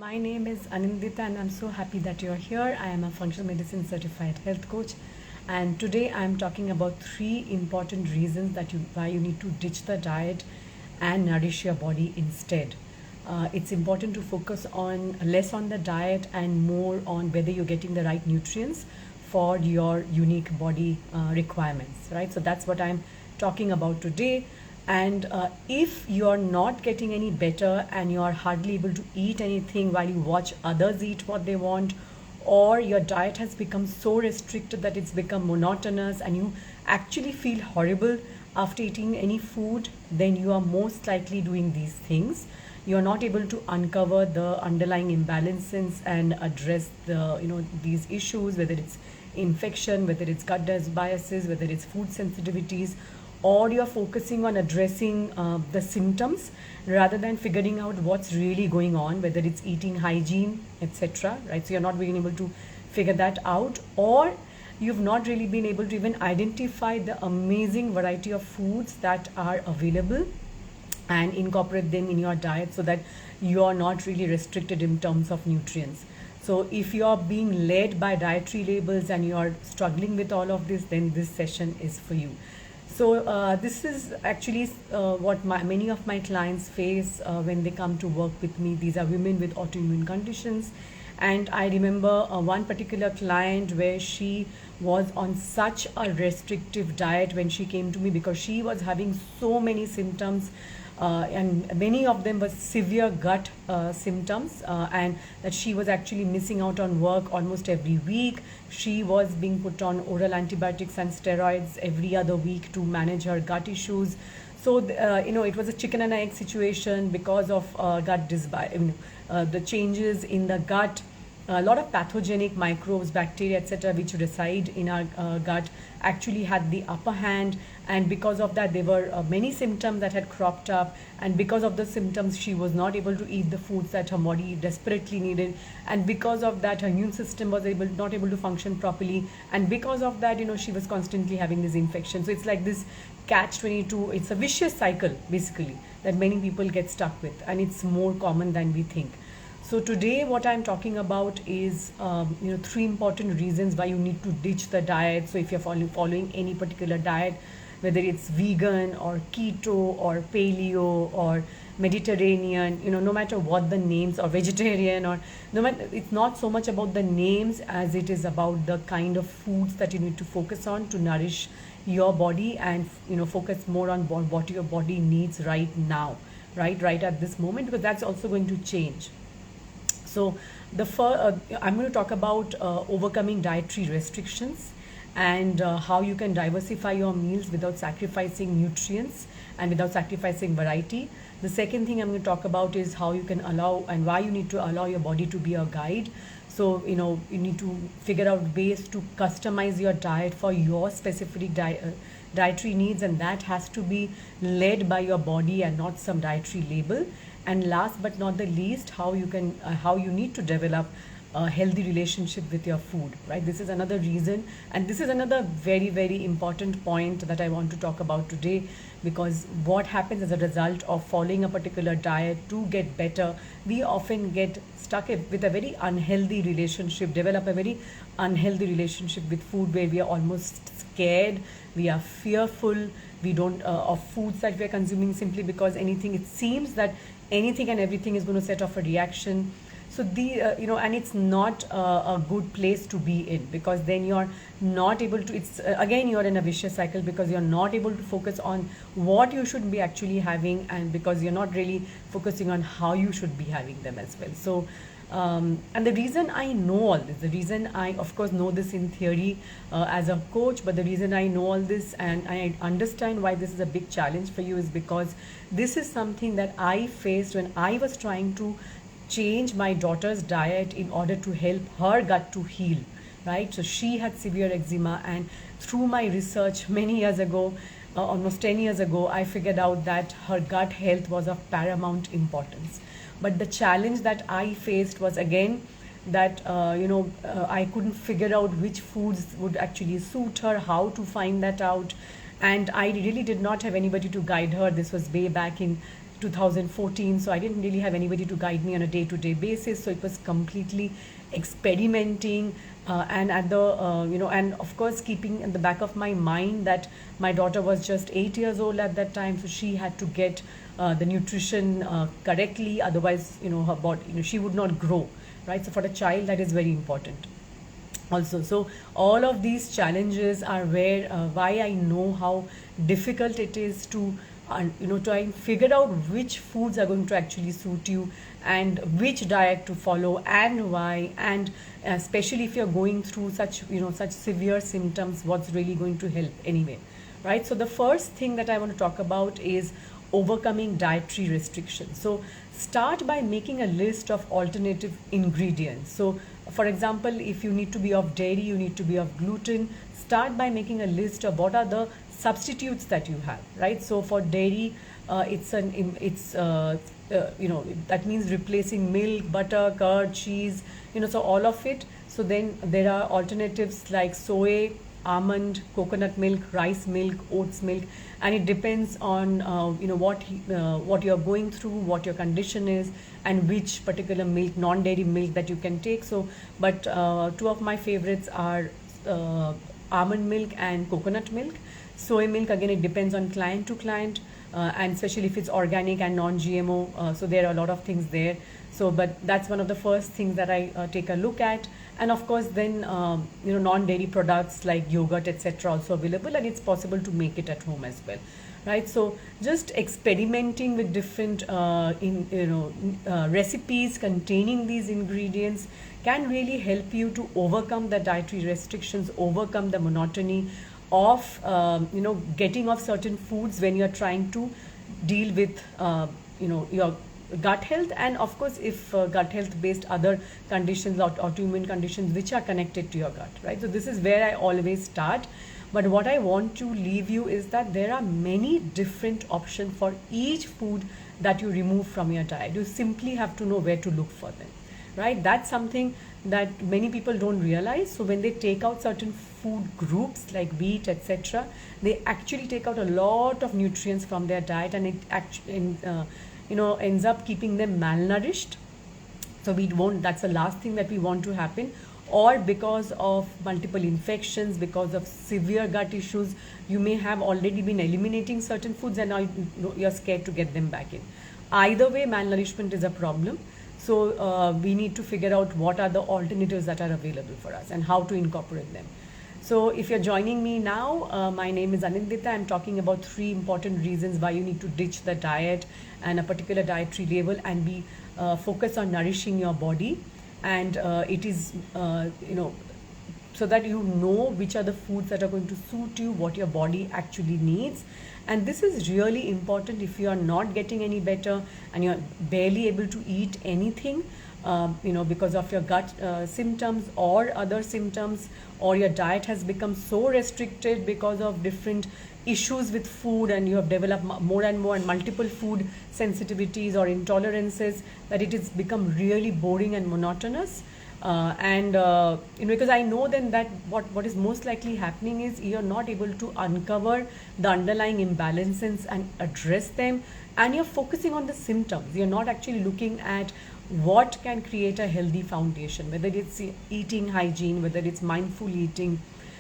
My name is Anindita and I'm so happy that you're here. I am a functional medicine certified health coach, and today I'm talking about three important reasons why you need to ditch the diet and nourish your body instead. It's important to focus on less on the diet and more on whether you're getting the right nutrients for your unique body requirements, right? So that's what I'm talking about today. And if you're not getting any better and you're hardly able to eat anything while you watch others eat what they want, or your diet has become so restricted that it's become monotonous and you actually feel horrible after eating any food, then you are most likely doing these things. You're not able to uncover the underlying imbalances and address these issues, whether it's infection, whether it's gut biases, whether it's food sensitivities, or you're focusing on addressing the symptoms rather than figuring out what's really going on, whether it's eating hygiene, etc. Right? So you're not being able to figure that out, or you've not really been able to even identify the amazing variety of foods that are available and incorporate them in your diet so that you're not really restricted in terms of nutrients. So if you're being led by dietary labels and you're struggling with all of this, then this session is for you. So this is actually what many of my clients face when they come to work with me. These are women with autoimmune conditions. And I remember one particular client where she was on such a restrictive diet when she came to me because she was having so many symptoms, and many of them were severe gut symptoms, and that she was actually missing out on work almost every week. She was being put on oral antibiotics and steroids every other week to manage her gut issues. So it was a chicken and egg situation because of the changes in the gut. A lot of pathogenic microbes, bacteria, etc., which reside in our gut actually had the upper hand, and because of that there were many symptoms that had cropped up, and because of the symptoms she was not able to eat the foods that her body desperately needed, and because of that her immune system was not able to function properly, and because of that she was constantly having this infection. So it's like this catch 22. It's a vicious cycle basically that many people get stuck with, and it's more common than we think. So today what I'm talking about is three important reasons why you need to ditch the diet. So if you're following any particular diet, whether it's vegan or keto or paleo or Mediterranean, no matter what the names, or vegetarian, or no matter, it's not so much about the names as it is about the kind of foods that you need to focus on to nourish your body, and focus more on what your body needs right now, right at this moment, because that's also going to change. So I'm going to talk about overcoming dietary restrictions and how you can diversify your meals without sacrificing nutrients and without sacrificing variety. The second thing I'm going to talk about is how you can allow and why you need to allow your body to be a guide. So you need to figure out ways to customize your diet for your specific dietary needs, and that has to be led by your body and not some dietary label. And last but not the least, how you need to develop a healthy relationship with your food, right? This is another reason, and this is another very, very important point that I want to talk about today, because what happens as a result of following a particular diet to get better, we often get stuck with a very unhealthy relationship, develop a very unhealthy relationship with food, where we are almost scared, we are fearful, we don't of foods that we are consuming, simply because it seems that anything and everything is going to set off a reaction. So and it's not a good place to be in, because then you're not able to, it's again you're in a vicious cycle, because you're not able to focus on what you should be actually having, and because you're not really focusing on how you should be having them as well. So and the reason I know all this, the reason I of course know this in theory as a coach, but the reason I know all this and I understand why this is a big challenge for you is because this is something that I faced when I was trying to change my daughter's diet in order to help her gut to heal, right? So she had severe eczema, and through my research many years ago, almost 10 years ago, I figured out that her gut health was of paramount importance. But the challenge that I faced was again that I couldn't figure out which foods would actually suit her, how to find that out, and I really did not have anybody to guide her. This was way back in 2014, so I didn't really have anybody to guide me on a day-to-day basis, so it was completely experimenting, and at the and of course keeping in the back of my mind that my daughter was just 8 years old at that time, so she had to get the nutrition correctly, otherwise her body, she would not grow, right? So for a child, that is very important also. So all of these challenges are where why I know how difficult it is to try and figure out which foods are going to actually suit you and which diet to follow and why, and especially if you're going through such such severe symptoms, what's really going to help anyway, right? So the first thing that I want to talk about is overcoming dietary restrictions. So start by making a list of alternative ingredients. So for example, if you need to be of dairy, you need to be of gluten, start by making a list of what are the substitutes that you have, right? So for dairy, that means replacing milk, butter, curd, cheese, so all of it. So then there are alternatives like soy, almond, coconut milk, rice milk, oats milk, and it depends on what you're going through, what your condition is, and which particular milk, non-dairy milk that you can take. So but two of my favorites are almond milk and coconut milk. Soy milk, again, it depends on client to client, and especially if it's organic and non-GMO, so there are a lot of things there. So but that's one of the first things that I take a look at. And of course then non-dairy products like yogurt, etc., also available, and it's possible to make it at home as well, right? So just experimenting with different recipes containing these ingredients can really help you to overcome the dietary restrictions, overcome the monotony of getting off certain foods when you're trying to deal with your gut health, and of course if gut health based other conditions or autoimmune conditions which are connected to your gut, right? So this is where I always start. But what I want to leave you is that there are many different options for each food that you remove from your diet. You simply have to know where to look for them, right? That's something that many people don't realize. So when they take out certain food groups like wheat, etc., they actually take out a lot of nutrients from their diet, and it actually ends up keeping them malnourished. So that's the last thing that we want to happen. Or because of multiple infections, because of severe gut issues, you may have already been eliminating certain foods and now you're scared to get them back in. Either way, malnourishment is a problem. So we need to figure out what are the alternatives that are available for us and how to incorporate them. So if you're joining me now, my name is Anindita. I'm talking about 3 important reasons why you need to ditch the diet and a particular dietary label and be focused on nourishing your body. And it is, so that you know which are the foods that are going to suit you, what your body actually needs. And this is really important if you are not getting any better and you're barely able to eat anything, because of your gut symptoms or other symptoms, or your diet has become so restricted because of different issues with food and you have developed more and more and multiple food sensitivities or intolerances that it has become really boring and monotonous. Because I know then that what is most likely happening is you're not able to uncover the underlying imbalances and address them, and you're focusing on the symptoms. You're not actually looking at what can create a healthy foundation, whether it's eating hygiene, whether it's mindful eating,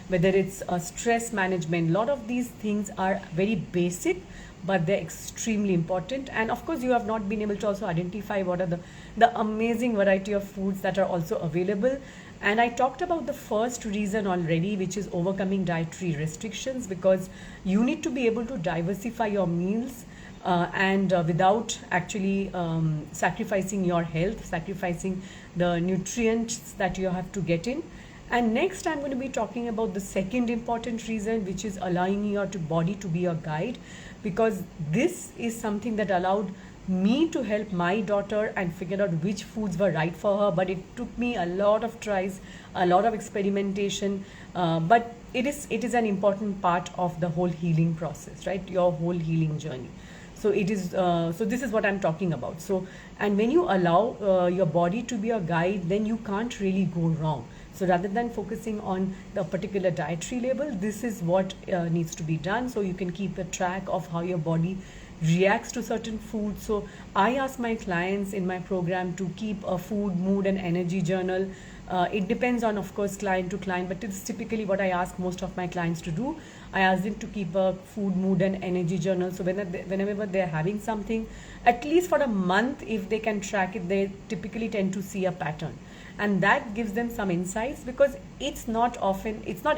whether it's stress management. A lot of these things are very basic, but they're extremely important. And of course, you have not been able to also identify what are the amazing variety of foods that are also available. And I talked about the first reason already, which is overcoming dietary restrictions, because you need to be able to diversify your meals without actually sacrificing your health, sacrificing the nutrients that you have to get in. And next, I'm going to be talking about the second important reason, which is allowing your body to be your guide, because this is something that allowed me to help my daughter and figure out which foods were right for her. But it took me a lot of tries, a lot of experimentation, but it is an important part of the whole healing process, right? Your whole healing journey. So it is. So this is what I'm talking about. So, and when you allow your body to be a guide, then you can't really go wrong. So rather than focusing on the particular dietary label, this is what needs to be done. So you can keep a track of how your body reacts to certain foods. So I ask my clients in my program to keep a food, mood, and energy journal. It depends on, of course, client to client, but it's typically what I ask most of my clients to do. I ask them to keep a food, mood, and energy journal. So whenever they're having something, at least for a month, if they can track it, they typically tend to see a pattern. And that gives them some insights, because it's not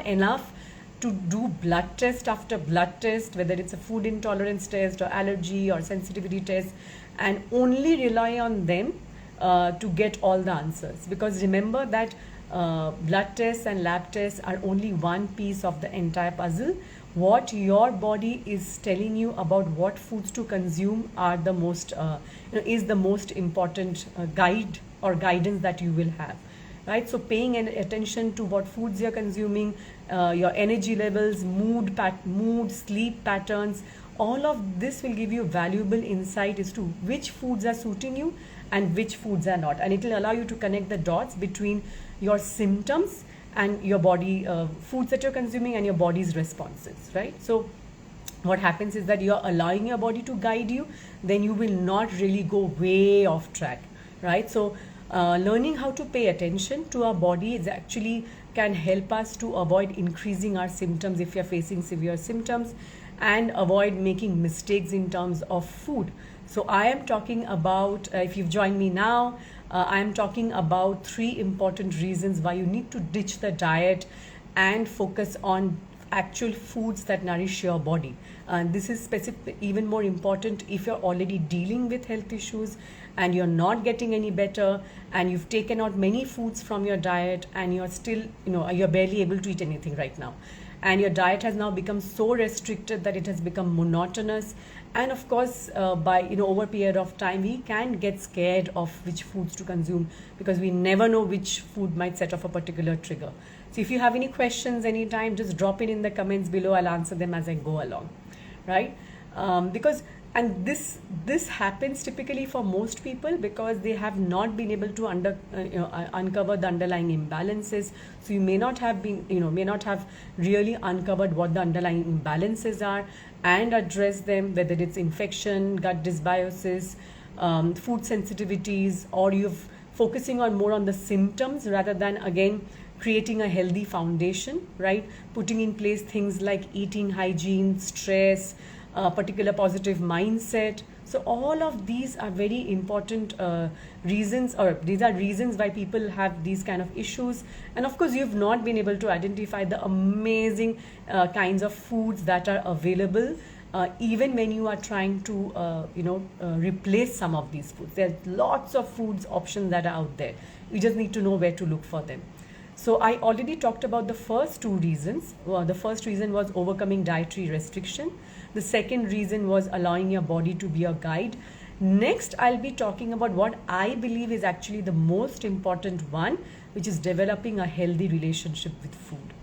enough to do blood test after blood test, whether it's a food intolerance test or allergy or sensitivity test, and only rely on them to get all the answers. Because remember that blood tests and lab tests are only one piece of the entire puzzle. What your body is telling you about what foods to consume are the most is the most important guide or guidance that you will have, right? So paying attention to what foods you're consuming, your energy levels, mood, sleep patterns, all of this will give you valuable insight as to which foods are suiting you and which foods are not. And it will allow you to connect the dots between your symptoms and your body, foods that you're consuming and your body's responses, right? So what happens is that you're allowing your body to guide you, then you will not really go way off track, right? So learning how to pay attention to our body is actually can help us to avoid increasing our symptoms if you're facing severe symptoms, and avoid making mistakes in terms of food. So I am talking about, if you've joined me now, I am talking about 3 important reasons why you need to ditch the diet and focus on actual foods that nourish your body. And this is even more important if you're already dealing with health issues and you're not getting any better, and you've taken out many foods from your diet, and you're still, you're barely able to eat anything right now. And your diet has now become so restricted that it has become monotonous. And of course, by over a period of time, we can get scared of which foods to consume, because we never know which food might set off a particular trigger. So if you have any questions anytime, just drop it in the comments below. I'll answer them as I go along, right? And this happens typically for most people because they have not been able to uncover the underlying imbalances. So you may not have really uncovered what the underlying imbalances are and address them, whether it's infection, gut dysbiosis, food sensitivities, or you're focusing more on the symptoms rather than, again, creating a healthy foundation, right? Putting in place things like eating hygiene, stress, particular positive mindset. So all of these are very important reasons, or these are reasons why people have these kind of issues. And of course, you've not been able to identify the amazing kinds of foods that are available, even when you are trying to replace some of these foods. There are lots of foods options that are out there. You just need to know where to look for them. So I already talked about the first 2 reasons. The first reason was overcoming dietary restriction. The second reason was allowing your body to be a guide. Next, I'll be talking about what I believe is actually the most important one, which is developing a healthy relationship with food,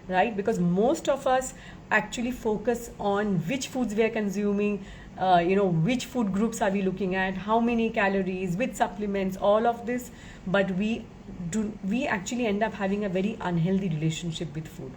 right? Because most of us actually focus on which foods we are consuming, which food groups are we looking at, how many calories, which supplements, all of this. But we actually end up having a very unhealthy relationship with food.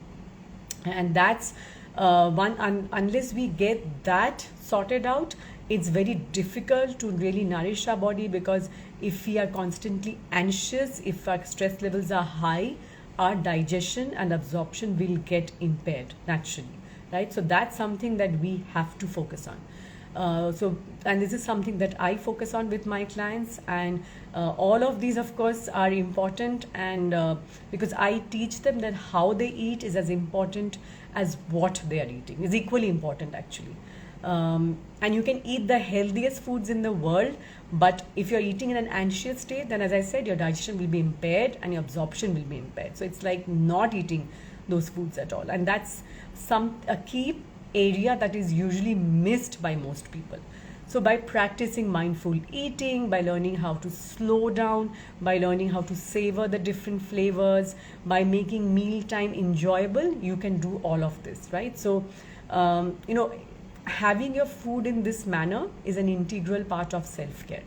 And that's unless we get that sorted out, it's very difficult to really nourish our body, because if we are constantly anxious, if our stress levels are high, our digestion and absorption will get impaired naturally, right? So that's something that we have to focus on. And this is something that I focus on with my clients, and all of these, of course, are important, and because I teach them that how they eat is as important as what they are eating, is equally important actually. And you can eat the healthiest foods in the world, but if you're eating in an anxious state, then as I said, your digestion will be impaired and your absorption will be impaired. So it's like not eating those foods at all, and that's a key area that is usually missed by most people. So by practicing mindful eating, by learning how to slow down, by learning how to savor the different flavors, by making mealtime enjoyable, you can do all of this, right? So, having your food in this manner is an integral part of self-care.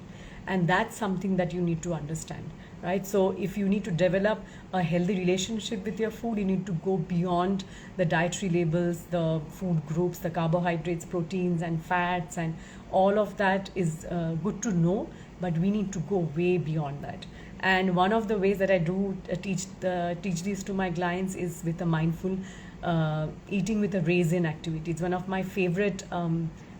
And that's something that you need to understand, right? So if you need to develop a healthy relationship with your food, you need to go beyond the dietary labels, the food groups, the carbohydrates, proteins and fats, and all of that is good to know, but we need to go way beyond that. And one of the ways that I do teach these to my clients is with a mindful eating with a raisin activity. It's one of my favorite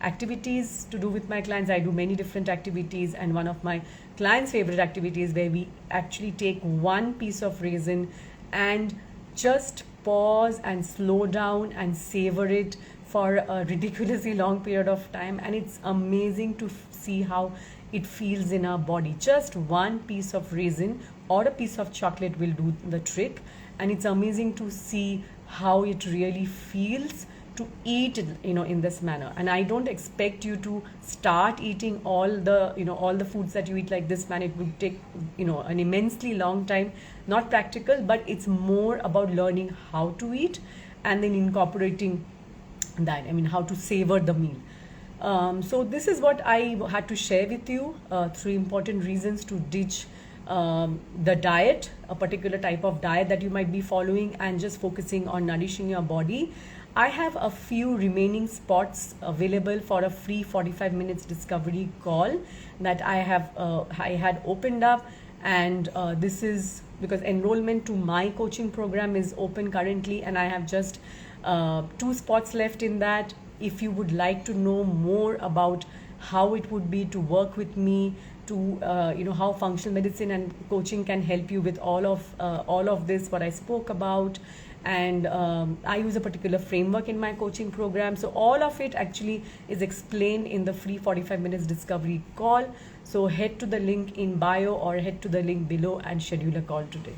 activities to do with my clients. I do many different activities, and one of my clients' favorite activities where we actually take one piece of raisin and just pause and slow down and savor it for a ridiculously long period of time, and it's amazing to see how it feels in our body. Just one piece of raisin or a piece of chocolate will do the trick, and it's amazing to see how it really feels to eat it, in this manner. And I don't expect you to start eating all the foods that you eat like this, man. It would take an immensely long time, not practical, but it's more about learning how to eat and then incorporating that, how to savor the meal. So this is what I had to share with you, 3 important reasons to ditch the diet, a particular type of diet that you might be following, and just focusing on nourishing your body. I have a few remaining spots available for a free 45 minutes discovery call that I had opened up, and this is because enrollment to my coaching program is open currently, and I have just 2 spots left in that. If you would like to know more about how it would be to work with me, to how functional medicine and coaching can help you with all of this, what I spoke about, and I use a particular framework in my coaching program. So all of it actually is explained in the free 45 minutes discovery call. So head to the link in bio or head to the link below and schedule a call today.